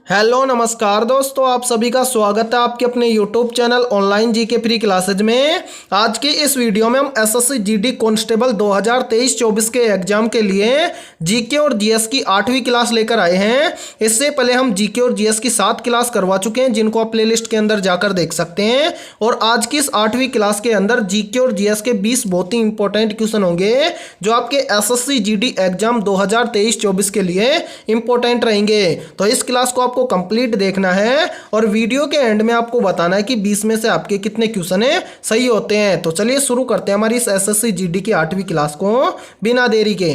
Hello नमस्कार दोस्तों, आप सभी का स्वागत है आपके अपने YouTube channel online GK pre classes में। आज की इस वीडियो में हम एसएससी जीडी कांस्टेबल 2023-24 के एग्जाम के लिए जीके और जीएस की 8वीं क्लास लेकर आए हैं। इससे पहले हम जीके और जीएस की 7 क्लास करवा चुके हैं, जिनको आप प्लेलिस्ट के अंदर जाकर देख सकते हैं। और आज की इस 8वीं क्लास के अंदर जीके और जीएस के 20 बहुत ही इंपॉर्टेंट क्वेश्चन होंगे, जो आपके एसएससी जीडी एग्जाम 2023-24 के लिए इंपॉर्टेंट रहेंगे। तो इस क्लास को आपको कंप्लीट देखना है और वीडियो के एंड में आपको बताना है कि 20 में से आपके कितने क्वेश्चन सही होते हैं। तो चलिए शुरू करते हैं हमारी इस एसएससी जीडी की 8वीं क्लास को बिना देरी के।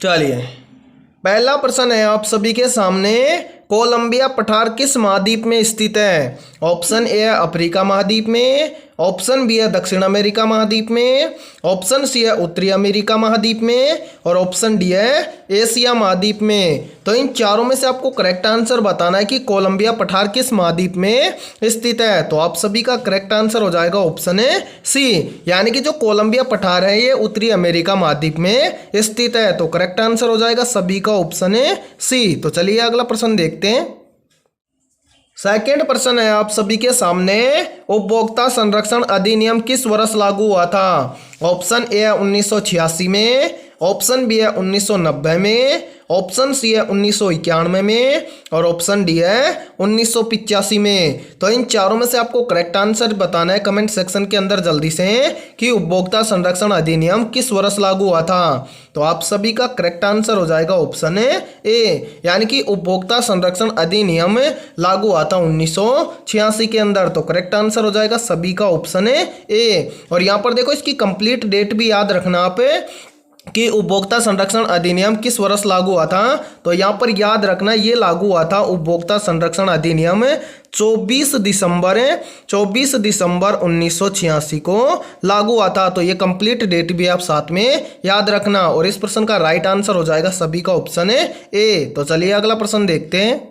चलिए, पहला प्रश्न है आप सभी के सामने, कोलंबिया पठार किस महाद्वीप में स्थित है? ऑप्शन ए है अफ्रीका महाद्वीप में, ऑप्शन बी है दक्षिण अमेरिका महाद्वीप में, ऑप्शन सी है उत्तरी अमेरिका महाद्वीप में और ऑप्शन डी है एशिया महाद्वीप में। तो इन चारों में से आपको करेक्ट आंसर बताना है कि कोलंबिया पठार किस महाद्वीप में स्थित है। तो आप सभी का करेक्ट आंसर हो जाएगा ऑप्शन है सी, यानी कि जो कोलंबिया पठार है ये उत्तरी अमेरिका महाद्वीप में स्थित है। तो करेक्ट आंसर हो जाएगा सभी का ऑप्शन है सी। तो चलिए अगला प्रश्न देखते हैं। सेकेंड प्रश्न है आप सभी के सामने, उपभोक्ता संरक्षण अधिनियम किस वर्ष लागू हुआ था? ऑप्शन ए है 1986 में, ऑप्शन बी है 1990 में, ऑप्शन सी है 1991 में और ऑप्शन डी है 1985 में। तो इन चारों में से आपको करेक्ट आंसर बताना है कमेंट सेक्शन के अंदर जल्दी से कि उपभोक्ता संरक्षण अधिनियम किस वर्ष लागू हुआ था। तो आप सभी का करेक्ट आंसर हो जाएगा ऑप्शन ए, यानी कि उपभोक्ता संरक्षण अधिनियम लागू हुआ था 1986 के अंदर। तो करेक्ट आंसर हो जाएगा सभी का ऑप्शन ए। और यहाँ पर देखो इसकी कंप्लीट डेट भी याद रखना आप कि उपभोक्ता संरक्षण अधिनियम किस वर्ष लागू हुआ था। तो यहाँ पर याद रखना ये लागू हुआ था उपभोक्ता संरक्षण अधिनियम 24 दिसंबर 1986 को लागू हुआ था। तो ये कंप्लीट डेट भी आप साथ में याद रखना। और इस प्रश्न का राइट आंसर हो जाएगा सभी का ऑप्शन ए। तो चलिए अगला प्रश्न देखते हैं।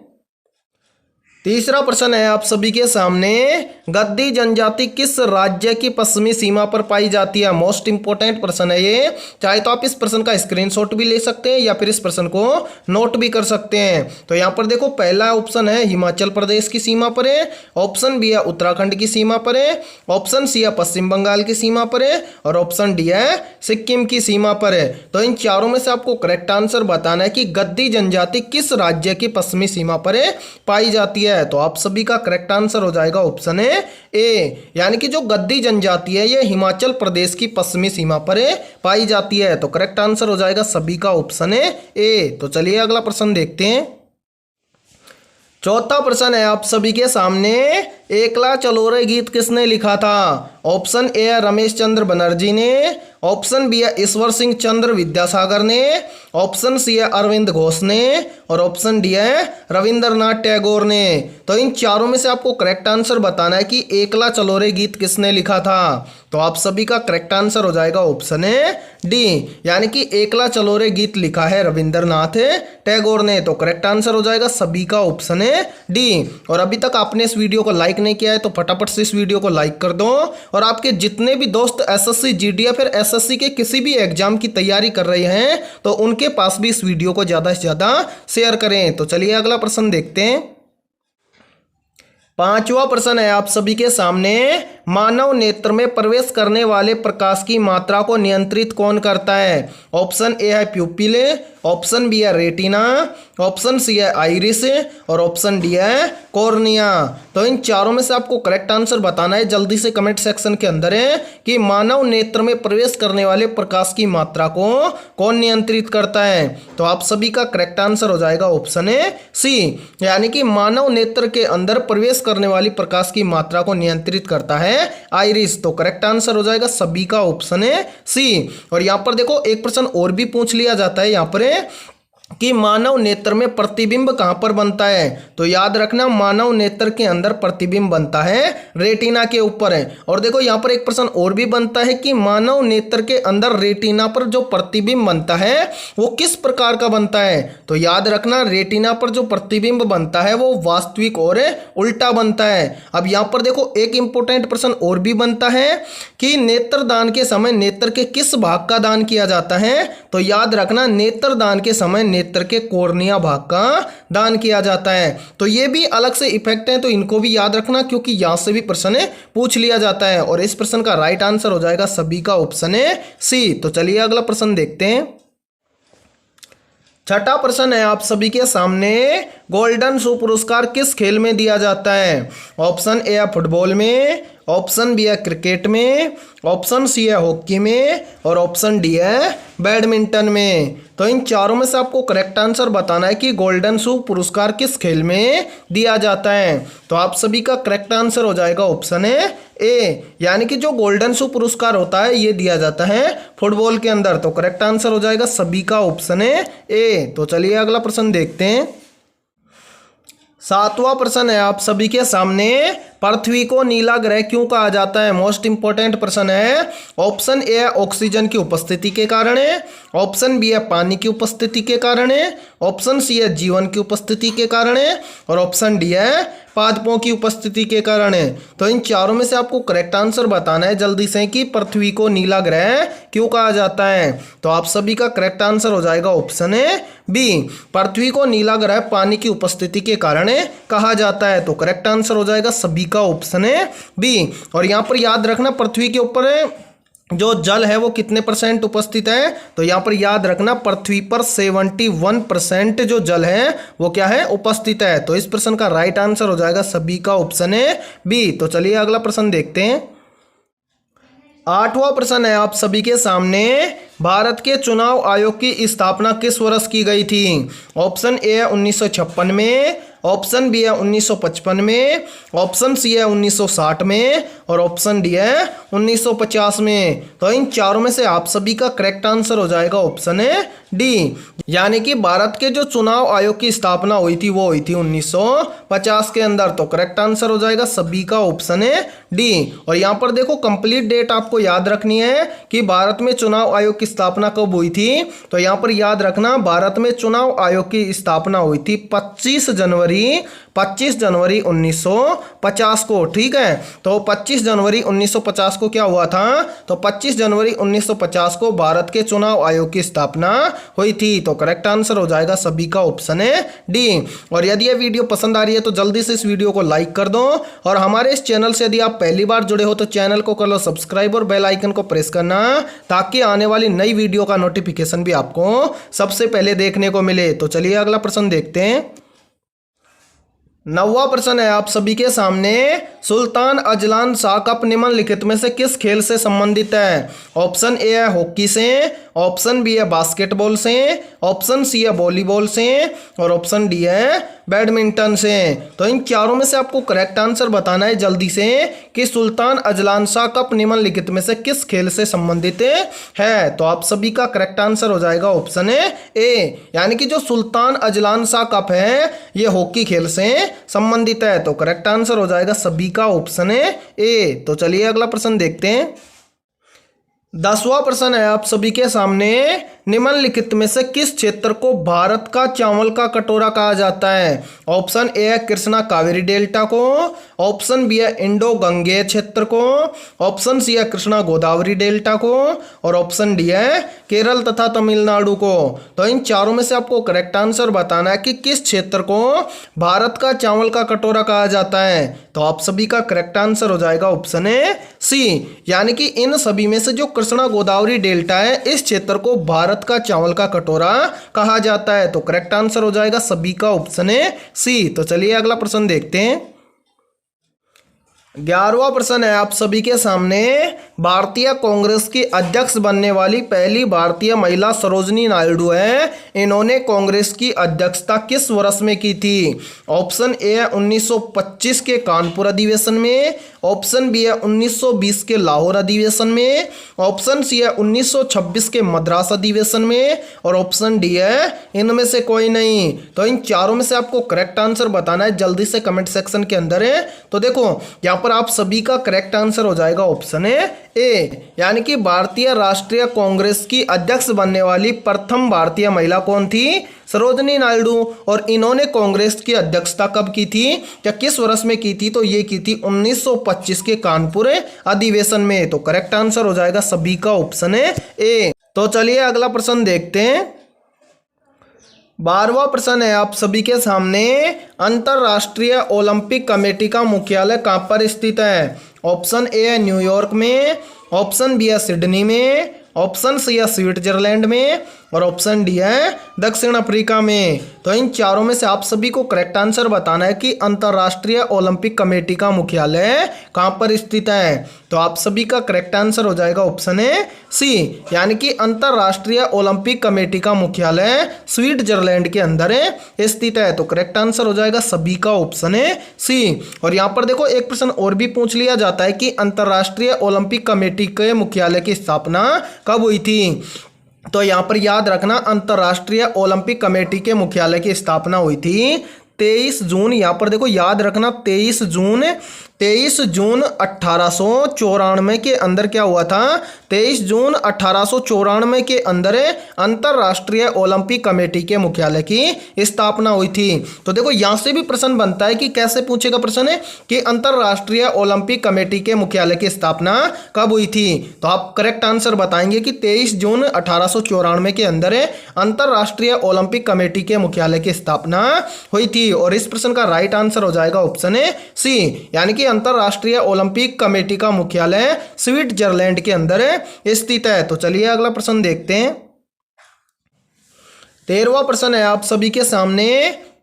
तीसरा प्रश्न है आप सभी के सामने, गद्दी जनजाति किस राज्य की पश्चिमी सीमा पर पाई जाती है? मोस्ट इंपोर्टेंट प्रश्न है ये। चाहे तो आप इस प्रश्न का स्क्रीनशॉट भी ले सकते हैं या फिर इस प्रश्न को नोट भी कर सकते हैं। तो यहाँ पर देखो पहला ऑप्शन है हिमाचल प्रदेश की सीमा पर है, ऑप्शन बी है उत्तराखंड की सीमा पर है, ऑप्शन सी है पश्चिम बंगाल की सीमा पर है और ऑप्शन डी है सिक्किम की सीमा पर है। तो इन चारों में से आपको करेक्ट आंसर बताना है कि गद्दी जनजाति किस राज्य की पश्चिमी सीमा पर पाई जाती है। तो आप सभी का करेक्ट आंसर हो जाएगा ऑप्शन ए, यानी कि जो गद्दी जनजाति है ये हिमाचल प्रदेश की पश्चिमी सीमा पर पाई जाती है। तो करेक्ट आंसर हो जाएगा सभी का ऑप्शन ए। तो चलिए अगला प्रश्न देखते हैं। चौथा प्रश्न है आप सभी के सामने, एकला चलो रे गीत किसने लिखा था? ऑप्शन ए है रमेश चंद्र बनर्जी ने, ऑप्शन बी है ईश्वर सिंह चंद्र विद्यासागर ने, ऑप्शन सी है अरविंद घोष ने और ऑप्शन डी है रविंद्रनाथ टैगोर ने। तो इन चारों में से आपको करेक्ट आंसर बताना है कि एकला चलो रे गीत किसने लिखा था। तो आप सभी का करेक्ट आंसर हो जाएगा ऑप्शन डी, यानी कि एकला चलो रे गीत लिखा है रविंद्रनाथ टैगोर ने। तो करेक्ट आंसर हो जाएगा सभी का ऑप्शन डी। और अभी तक आपने इस वीडियो को लाइक नहीं किया है तो फटाफट से इस वीडियो को लाइक कर दो। और आपके जितने भी दोस्त एसएससी जीडी या फिर एसएससी के किसी भी एग्जाम की तैयारी कर रहे हैं तो उनके पास भी इस वीडियो को ज़्यादा से ज़्यादा शेयर करें। तो चलिए अगला प्रश्न देखते हैं। पांचवा प्रश्न है आप सभी के सामने, मानव नेत्र में प्रवेश करने वाले प्रकाश की मात्रा को नियंत्रित कौन करता है? ऑप्शन ए है प्यूपिल, ऑप्शन बी है रेटिना, ऑप्शन सी है आइरिस और ऑप्शन डी है कॉर्निया। तो इन चारों में से आपको करेक्ट आंसर बताना है जल्दी से कमेंट सेक्शन के अंदर कि मानव नेत्र में प्रवेश करने वाले प्रकाश की मात्रा को कौन नियंत्रित करता है। तो आप सभी का करेक्ट आंसर हो जाएगा ऑप्शन सी, यानी कि मानव नेत्र के अंदर प्रवेश करने वाली प्रकाश की मात्रा को नियंत्रित करता है आइरिस। तो करेक्ट आंसर हो जाएगा सभी का ऑप्शन सी। और यहाँ पर देखो एक प्रश्न और भी पूछ लिया जाता है यहाँ पर कि मानव नेत्र में प्रतिबिंब कहाँ पर बनता है? तो याद रखना मानव नेत्र के अंदर प्रतिबिंब बनता है रेटिना के ऊपर है। और देखो यहाँ पर एक प्रश्न और भी बनता है कि मानव नेत्र के अंदर रेटिना पर जो प्रतिबिंब बनता है वो किस प्रकार का बनता है? तो याद रखना रेटिना पर जो प्रतिबिंब बनता है वो वास्तविक और उल्टा बनता है। अब यहाँ पर देखो एक इंपॉर्टेंट प्रश्न और भी बनता है कि नेत्रदान के समय नेत्र के किस भाग का दान किया जाता है? तो याद रखना नेत्रदान के समय नेत्र के कोर्निया भाग का दान किया जाता है। तो ये भी अलग से इफेक्ट हैं, तो इनको भी याद रखना क्योंकि यहाँ से भी प्रश्न पूछ लिया जाता है। और इस प्रश्न का राइट आंसर हो जाएगा सभी का ऑप्शन है सी। तो चलिए अगला प्रश्न देखते हैं। छठा प्रश्न है आप सभी के सामने, गोल्डन शू पुरस्कार किस खेल में दिया जाता है? ऑप्शन ए है फुटबॉल में, ऑप्शन बी है क्रिकेट में, ऑप्शन सी है हॉकी में और ऑप्शन डी है बैडमिंटन में। तो इन चारों में से आपको करेक्ट आंसर बताना है कि गोल्डन शू पुरस्कार किस खेल में दिया जाता है। तो आप सभी का करेक्ट आंसर हो जाएगा ऑप्शन है ए, यानी कि जो गोल्डन शू पुरस्कार होता है ये दिया जाता है फुटबॉल के अंदर। तो करेक्ट आंसर हो जाएगा सभी का ऑप्शन है ए। तो चलिए अगला प्रश्न देखते हैं। सातवां प्रश्न है आप सभी के सामने, पृथ्वी को नीला ग्रह क्यों कहा जाता है? मोस्ट इंपॉर्टेंट प्रश्न है। ऑप्शन ए है ऑक्सीजन की उपस्थिति के कारण है, ऑप्शन बी है पानी की उपस्थिति के कारण है, ऑप्शन सी है जीवन की उपस्थिति के कारण है और ऑप्शन डी है पादपों की उपस्थिति के कारण है। तो इन चारों में से आपको करेक्ट आंसर बताना है जल्दी से कि पृथ्वी को नीला ग्रह क्यों कहा जाता है। तो आप सभी का करेक्ट आंसर हो जाएगा ऑप्शन है बी, पृथ्वी को नीला ग्रह पानी की उपस्थिति के कारण कहा जाता है। तो करेक्ट आंसर हो जाएगा सभी का ऑप्शन है बी। और यहाँ पर याद रखना पृथ्वी के ऊपर जो जल है वो कितने % उपस्थित है? तो यहाँ पर याद रखना पृथ्वी पर 71% जो जल है वो क्या है उपस्थित है। तो इस प्रश्न का राइट आंसर हो जाएगा सभी का ऑप्शन है बी। तो चलिए अगला प्रश्न देखते हैं। आठवां प्रश्न है आप सभी के सामने, भारत के चुनाव आयोग की स्थापना किस वर्ष की गई थी? ऑप्शन ए है 1956 में, ऑप्शन बी है 1955 में, ऑप्शन सी है 1960 में और ऑप्शन डी है 1950 में। तो इन चारों में से आप सभी का करेक्ट आंसर हो जाएगा ऑप्शन है डी, यानी कि भारत के जो चुनाव आयोग की स्थापना हुई थी वो हुई थी 1950 के अंदर। तो करेक्ट आंसर हो जाएगा सभी का ऑप्शन है डी। और यहाँ पर देखो कंप्लीट डेट आपको याद रखनी है कि भारत में चुनाव आयोग की स्थापना कब हुई थी। तो यहाँ पर याद रखना भारत में चुनाव आयोग की स्थापना हुई थी 25 जनवरी 1950 को। ठीक है, तो 25 जनवरी 1950 को क्या हुआ था? तो 25 जनवरी 1950 को भारत के चुनाव आयोग की स्थापना हुई थी। तो करेक्ट आंसर हो जाएगा सभी का ऑप्शन है डी। और यदि ये वीडियो पसंद आ रही है तो जल्दी से इस वीडियो को लाइक कर दो और हमारे इस चैनल से यदि आप पहली बार जुड़े हो तो चैनल को कर लो सब्सक्राइब और बेल आइकन को प्रेस करना ताकि आने वाली नई वीडियो का नोटिफिकेशन भी आपको सबसे पहले देखने को मिले। तो चलिए अगला प्रश्न देखते हैं। नौवां प्रश्न है आप सभी के सामने, सुल्तान अजलान शाह कप निम्नलिखित में से किस खेल से संबंधित है? ऑप्शन ए है हॉकी से, ऑप्शन बी है बास्केटबॉल से, ऑप्शन सी है वॉलीबॉल से और ऑप्शन डी है बैडमिंटन से। तो इन चारों में से आपको करेक्ट आंसर बताना है जल्दी से कि सुल्तान अजलान शाह कप निम्नलिखित में से किस खेल से संबंधित है। तो आप सभी का करेक्ट आंसर हो जाएगा ऑप्शन है ए, यानी कि जो सुल्तान अजलान शाह कप है ये हॉकी खेल से संबंधित है। तो करेक्ट आंसर हो जाएगा सभी का ऑप्शन है ए। तो चलिए अगला प्रश्न देखते हैं। 10वां प्रश्न है आप सभी के सामने, निम्नलिखित में से किस क्षेत्र को भारत का चावल का कटोरा कहा जाता है? ऑप्शन ए है कृष्णा कावेरी डेल्टा को, ऑप्शन बी है इंडो गंगेय क्षेत्र को, ऑप्शन सी है कृष्णा गोदावरी डेल्टा को और ऑप्शन डी है केरल तथा तमिलनाडु को। तो इन चारों में से आपको करेक्ट आंसर बताना है कि किस क्षेत्र को भारत का चावल का कटोरा कहा जाता है। तो आप सभी का करेक्ट आंसर हो जाएगा ऑप्शन है सी, यानी कि इन सभी में से जो कृष्णा गोदावरी डेल्टा है इस क्षेत्र को भारत का चावल का कटोरा कहा जाता है। तो करेक्ट आंसर हो जाएगा सभी का ऑप्शन है सी। तो चलिए अगला प्रश्न देखते हैं। 11वां प्रश्न है आप सभी के सामने, भारतीय कांग्रेस की अध्यक्ष बनने वाली पहली भारतीय महिला सरोजनी नायडू है। इन्होंने कांग्रेस की अध्यक्षता किस वर्ष में की थी? ऑप्शन ए है 1925 के कानपुर अधिवेशन में, ऑप्शन बी है 1920 के लाहौर अधिवेशन में, ऑप्शन सी है 1926 के मद्रास अधिवेशन में और ऑप्शन डी है इनमें से कोई नहीं। तो इन चारों में से आपको करेक्ट आंसर बताना है जल्दी से कमेंट सेक्शन के अंदर है। तो देखो यहाँ पर आप सभी का करेक्ट आंसर हो जाएगा ऑप्शन है ए, यानी कि भारतीय राष्ट्रीय कांग्रेस की अध्यक्ष बनने वाली प्रथम भारतीय महिला कौन थी? सरोजनी नायडू। और इन्होंने कांग्रेस की अध्यक्षता कब की थी या किस वर्ष में की थी? तो ये की थी 1925 के कानपुर अधिवेशन में। तो करेक्ट आंसर हो जाएगा सभी का ऑप्शन है ए। तो चलिए अगला प्रश्न देखते हैं। 12वां प्रश्न है आप सभी के सामने, अंतरराष्ट्रीय ओलंपिक कमेटी का मुख्यालय कहाँ पर स्थित है? ऑप्शन ए है न्यूयॉर्क में, ऑप्शन बी है सिडनी में, ऑप्शन सी है स्विट्जरलैंड में और ऑप्शन डी है दक्षिण अफ्रीका में। तो इन चारों में से आप सभी को करेक्ट आंसर बताना है कि अंतरराष्ट्रीय ओलंपिक कमेटी का मुख्यालय कहाँ पर स्थित है। तो आप सभी का करेक्ट आंसर हो जाएगा ऑप्शन ए सी, यानी कि अंतरराष्ट्रीय ओलंपिक कमेटी का मुख्यालय स्विट्जरलैंड के अंदर स्थित है। तो करेक्ट आंसर हो जाएगा सभी का ऑप्शन ए सी। और यहाँ पर देखो एक प्रश्न और भी पूछ लिया जाता है कि अंतरराष्ट्रीय ओलंपिक कमेटी के मुख्यालय की स्थापना कब हुई थी? तो यहाँ पर याद रखना, अंतर्राष्ट्रीय ओलंपिक कमेटी के मुख्यालय की स्थापना हुई थी 23 जून, यहाँ पर देखो याद रखना 23 जून 1894 के अंदर क्या हुआ था? 23 जून 1894 के अंदर अंतर्राष्ट्रीय ओलंपिक कमेटी के मुख्यालय की स्थापना हुई थी। तो देखो यहाँ से भी प्रश्न बनता है कि कैसे पूछेगा प्रश्न है कि अंतर्राष्ट्रीय ओलंपिक कमेटी के मुख्यालय की स्थापना कब हुई थी? तो आप करेक्ट आंसर बताएंगे कि 23 जून 1894 के अंदर अंतर्राष्ट्रीय ओलंपिक कमेटी के मुख्यालय की स्थापना हुई थी। और इस प्रश्न का राइट आंसर हो जाएगा ऑप्शन ए सी, यानी कि अंतरराष्ट्रीय ओलंपिक कमेटी का मुख्यालय स्विट्जरलैंड के अंदर स्थित है। तो चलिए अगला प्रश्न देखते हैं। 13वां प्रश्न है आप सभी के सामने,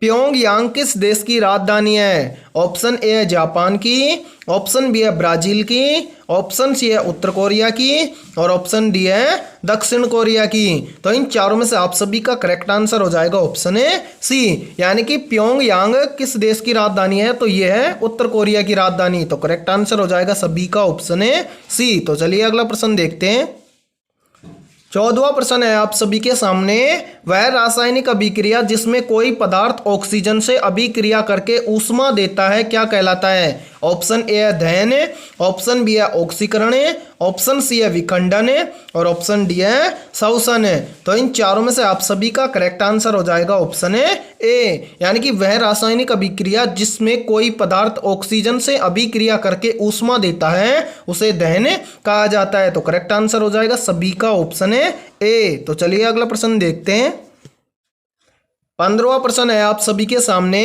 प्योंगयांग किस देश की राजधानी है? ऑप्शन ए है जापान की, ऑप्शन बी है ब्राजील की, ऑप्शन सी है उत्तर कोरिया की और ऑप्शन डी है दक्षिण कोरिया की। तो इन चारों में से आप सभी का करेक्ट आंसर हो जाएगा ऑप्शन ए सी, यानी कि प्योंगयांग किस देश की राजधानी है? तो ये है उत्तर कोरिया की राजधानी। तो करेक्ट आंसर हो जाएगा सभी का ऑप्शन ए सी। तो चलिए अगला प्रश्न देखते हैं। 14वां प्रश्न है आप सभी के सामने, वह रासायनिक अभिक्रिया जिसमें कोई पदार्थ ऑक्सीजन से अभिक्रिया करके ऊष्मा देता है क्या कहलाता है? ऑप्शन ए है दहन, ऑप्शन बी है ऑक्सीकरण, ऑप्शन सी है विखंडन और ऑप्शन डी है शोषण। तो इन चारों में से आप सभी का करेक्ट आंसर हो जाएगा ऑप्शन ए, यानी कि वह रासायनिक अभिक्रिया जिसमें कोई पदार्थ ऑक्सीजन से अभिक्रिया करके ऊष्मा देता है उसे दहन कहा जाता है। तो करेक्ट आंसर हो जाएगा सभी का ऑप्शन ए। तो चलिए अगला प्रश्न देखते हैं। 15वां प्रश्न है आप सभी के सामने,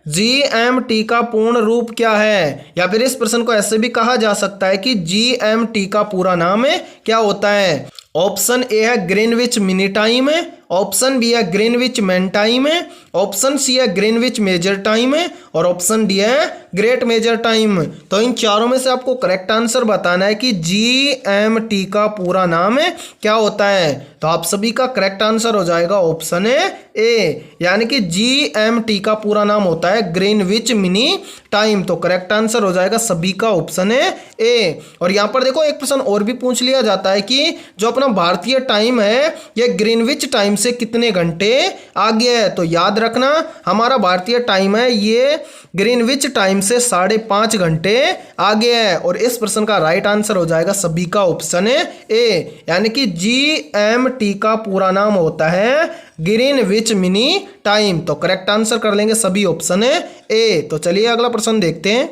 GMT का पूर्ण रूप क्या है? या फिर इस प्रश्न को ऐसे भी कहा जा सकता है कि GMT का पूरा नाम क्या होता है? ऑप्शन ए है Greenwich mini time, option B है Greenwich man time, option C है ग्रीनविच मेजर टाइम और ऑप्शन डी है ग्रेट मेजर टाइम। तो इन चारों में से आपको करेक्ट आंसर बताना है कि GMT का पूरा नाम क्या होता है। तो आप सभी का करेक्ट आंसर हो जाएगा ऑप्शन ए, यानी कि GMT का पूरा नाम होता है ग्रीनविच मिनी टाइम। तो करेक्ट आंसर हो जाएगा सभी का ऑप्शन ए। और यहाँ पर देखो एक प्रश्न और भी पूछ लिया जाता है कि जो अपना भारतीय टाइम है यह ग्रीनविच टाइम से कितने घंटे आगे है? तो याद रखना हमारा भारतीय टाइम है ये ग्रीनविच टाइम से 5.5 घंटे आगे है। और इस प्रश्न का राइट आंसर हो जाएगा सभी का ऑप्शन ए, यानी कि GMT का पूरा नाम होता है ग्रीनविच मिनी टाइम। तो करेक्ट आंसर कर लेंगे सभी ऑप्शन ए। तो चलिए अगला प्रश्न देखते हैं।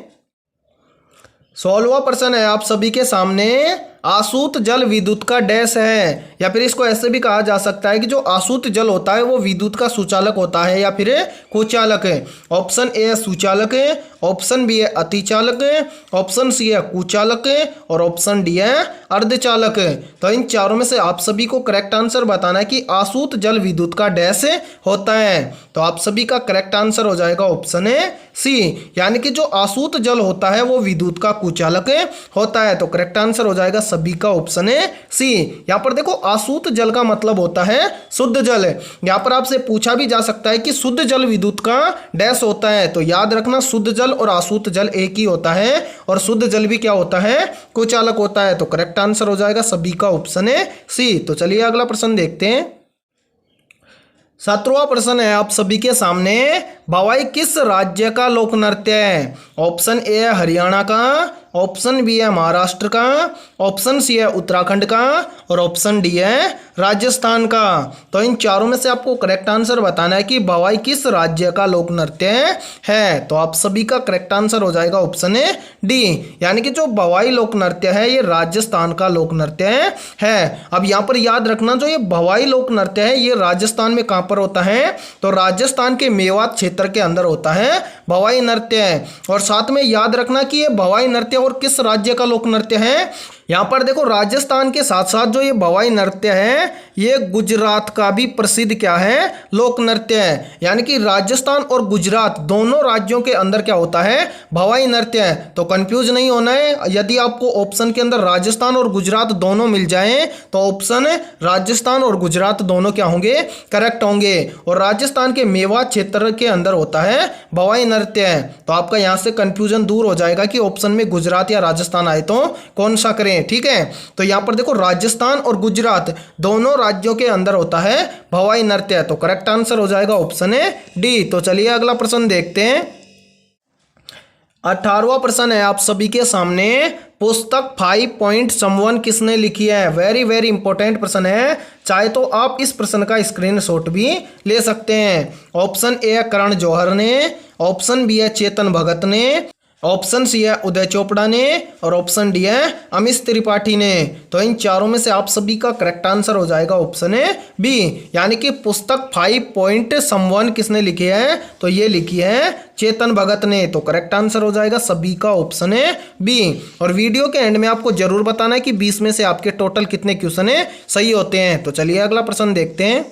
16वां प्रश्न है आप सभी के सामने, आसूत जल विद्युत का डैश है? या फिर इसको ऐसे भी कहा जा सकता है कि जो आसूत जल होता है वो विद्युत का सुचालक होता है या फिर कुचालक है। ऑप्शन ए है सुचालक, ऑप्शन बी है अतिचालक, ऑप्शन सी है कुचालक और ऑप्शन डी है अर्धचालक। तो इन चारों में से आप सभी को करेक्ट आंसर बताना है कि आसूत जल विद्युत का डैश होता है। तो आप सभी का करेक्ट आंसर हो जाएगा ऑप्शन सी, यानी कि जो आसूत जल होता है वो विद्युत का कुचालक होता है। तो करेक्ट आंसर हो जाएगा सभी का ऑप्शन सी। यहाँ पर देखो आसूत जल का मतलब होता है शुद्ध जल। यहाँ पर आपसे पूछा भी जा सकता है कि शुद्ध जल विद्युत का डैश होता है। तो याद रखना शुद्ध जल और आसूत जल एक ही होता है और शुद्ध जल भी क्या होता है? कुचालक होता है। तो करेक्ट आंसर हो जाएगा सभी का ऑप्शन सी। तो चलिए अगला प्रश्न देखते हैं। 17वां प्रश्न है आप सभी के सामने, भवाई किस राज्य का लोक नृत्य है? ऑप्शन ए है हरियाणा का, ऑप्शन बी है महाराष्ट्र का, ऑप्शन सी है उत्तराखंड का और ऑप्शन डी है राजस्थान का। तो इन चारों में से आपको करेक्ट आंसर बताना है कि भवाई किस राज्य का लोक नृत्य है। तो आप सभी का करेक्ट आंसर हो जाएगा ऑप्शन ए डी, यानी कि जो भवाई लोक नृत्य है ये राजस्थान का लोक नृत्य है। अब यहाँ पर याद रखना, जो ये भवाई लोक नृत्य है ये राजस्थान में कहाँ पर होता है, तो राजस्थान के मेवात क्षेत्र के अंदर होता है भवाई नृत्य। और साथ में याद रखना कि ये भवाई नृत्य और किस राज्य का लोक नृत्य है। यहाँ पर देखो राजस्थान के साथ साथ जो ये भवाई नृत्य है ये गुजरात का भी प्रसिद्ध क्या है, लोक नृत्य है। यानी कि राजस्थान और गुजरात दोनों राज्यों के अंदर क्या होता है, भवाई नृत्य है। तो कंफ्यूज नहीं होना है, यदि आपको ऑप्शन के अंदर राजस्थान और गुजरात दोनों मिल जाएं तो ऑप्शन राजस्थान और गुजरात दोनों क्या होंगे, करेक्ट होंगे। और राजस्थान के मेवात क्षेत्र के अंदर होता है भवाई नृत्य है। तो आपका यहाँ से कंफ्यूजन दूर हो जाएगा कि ऑप्शन में गुजरात या राजस्थान आए तो कौन सा करें, ठीक है। तो यहां पर देखो राजस्थान और गुजरात दोनों राज्यों के अंदर होता है भवाई नृत्य। तो करेक्ट आंसर हो जाएगा ऑप्शन ए डी। तो चलिए अगला प्रश्न देखते हैं। 18वां प्रश्न है आप सभी के सामने, पुस्तक 5 पॉइंट समवन किसने लिखी है। वेरी वेरी इंपॉर्टेंट प्रश्न है, चाहे तो आप इस प्रश्न का स्क्रीनशॉट भी ले सकते हैं। ऑप्शन ए है करण जौहर ने, ऑप्शन बी है चेतन भगत ने, ऑप्शन सी है उदय चोपड़ा ने और ऑप्शन डी है अमिश त्रिपाठी ने। तो इन चारों में से आप सभी का करेक्ट आंसर हो जाएगा ऑप्शन ए बी, यानी कि पुस्तक 5 पॉइंट समवन किसने लिखी है, तो ये लिखी है चेतन भगत ने। तो करेक्ट आंसर हो जाएगा सभी का ऑप्शन ए बी। और वीडियो के एंड में आपको जरूर बताना है कि 20 में से आपके टोटल कितने क्वेश्चन सही होते हैं। तो चलिए अगला प्रश्न देखते हैं।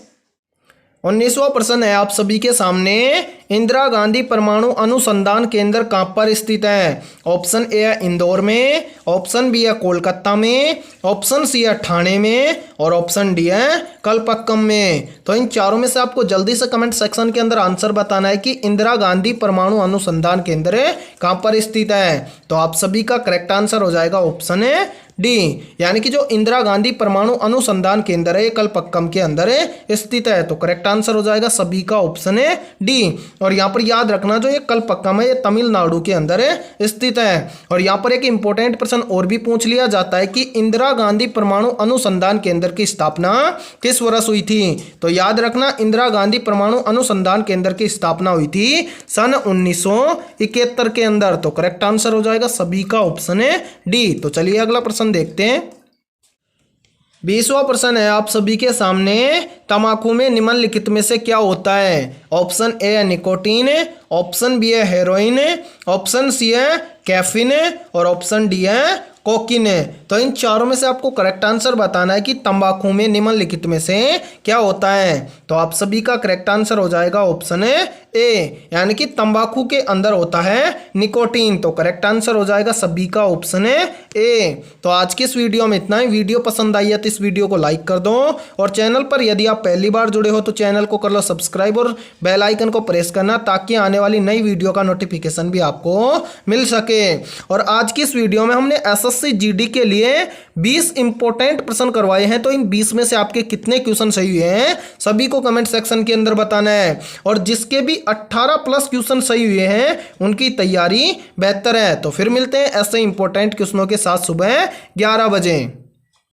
19वां प्रश्न है आप सभी के सामने, इंदिरा गांधी परमाणु अनुसंधान केंद्र कहाँ पर स्थित है। ऑप्शन ए है इंदौर में, ऑप्शन बी है कोलकाता में, ऑप्शन सी है ठाणे में और ऑप्शन डी है कलपक्कम में। तो इन चारों में से आपको जल्दी से कमेंट सेक्शन के अंदर आंसर बताना है कि इंदिरा गांधी परमाणु अनुसंधान केंद्र कहाँ पर स्थित है। तो आप सभी का करेक्ट आंसर हो जाएगा ऑप्शन ए डी, यानी कि जो इंदिरा गांधी परमाणु अनुसंधान केंद्र है ये कलपक्कम के अंदर स्थित है। तो करेक्ट आंसर हो जाएगा सभी का ऑप्शन ए डी। और यहाँ पर याद रखना जो ये कलपक्कम है ये तमिलनाडु के अंदर स्थित है। और यहाँ पर एक इंपॉर्टेंट प्रश्न और भी पूछ लिया जाता है कि इंदिरा गांधी परमाणु अनुसंधान केंद्र की स्थापना किस वर्ष हुई थी। तो याद रखना इंदिरा गांधी परमाणु अनुसंधान केंद्र की स्थापना हुई थी सन 1971 के अंदर। तो करेक्ट आंसर हो जाएगा सभी का ऑप्शन ए डी। तो चलिए अगला प्रश्न देखते हैं। 20वां प्रश्न है आप सभी के सामने, तंबाकू में निम्नलिखित में से क्या होता है। ऑप्शन ए है निकोटीन, ऑप्शन बी है हेरोइन, ऑप्शन सी है कैफीन और ऑप्शन डी है कोकीन। तो इन चारों में से आपको करेक्ट आंसर बताना है कि तंबाकू में निम्नलिखित में से क्या होता है। तो आप सभी का करेक्ट आंसर हो जाएगा ऑप्शन ए, यानी कि तंबाकू के अंदर होता है निकोटीन। तो करेक्ट आंसर हो जाएगा सभी का ऑप्शन ए। तो आज की इस वीडियो में इतना ही। वीडियो पसंद आई है तो इस वीडियो को लाइक कर दो और चैनल पर यदि आप पहली बार जुड़े हो तो चैनल को कर लो सब्सक्राइब और बेल आइकन को प्रेस करना ताकि आने वाली नई वीडियो का नोटिफिकेशन भी आपको मिल सके। और आज की इस वीडियो में हमने एसएससी जीडी के लिए 20 इंपॉर्टेंट प्रश्न करवाए हैं। तो इन 20 में से आपके कितने क्वेश्चन सही हुए हैं सभी को कमेंट सेक्शन के अंदर बताना है। और जिसके भी 18 प्लस क्वेश्चन सही हुए हैं उनकी तैयारी बेहतर है। तो फिर मिलते हैं ऐसे इंपॉर्टेंट क्वेश्चनों के साथ सुबह 11 बजे।